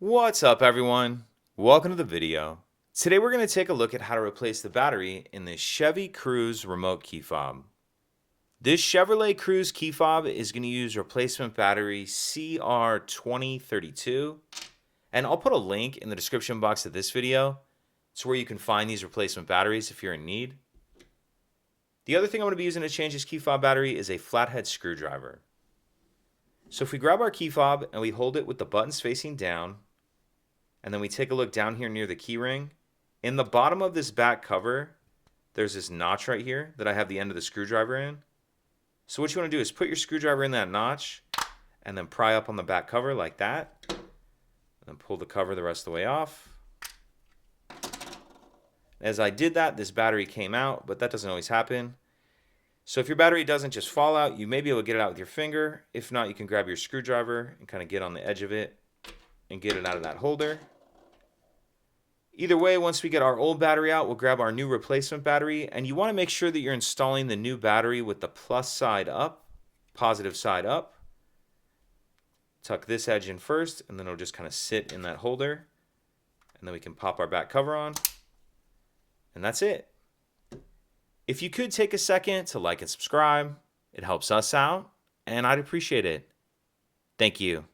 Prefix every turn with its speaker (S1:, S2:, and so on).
S1: What's up, everyone? Welcome to the video. Today we're going to take a look at how to replace the battery in this Chevy Cruze remote key fob. This Chevrolet Cruze key fob is going to use replacement battery CR2032, and I'll put a link in the description box of this video to where you can find these replacement batteries if you're in need. The other thing I'm going to be using to change this key fob battery is a flathead screwdriver. So if we grab our key fob and we hold it with the buttons facing down, and then we take a look down here near the key ring, in the bottom of this back cover, there's this notch right here that I have the end of the screwdriver in. So what you want to do is put your screwdriver in that notch and then pry up on the back cover like that, and then pull the cover the rest of the way off. As I did that, this battery came out, but that doesn't always happen. So if your battery doesn't just fall out, you may be able to get it out with your finger. If not, you can grab your screwdriver and kind of get on the edge of it and get it out of that holder. Either way, once we get our old battery out, we'll grab our new replacement battery, and you want to make sure that you're installing the new battery with the plus side up, positive side up. Tuck this edge in first, and then it'll just kind of sit in that holder, and then we can pop our back cover on, and that's it. If you could take a second to like and subscribe, it helps us out, and I'd appreciate it. Thank you.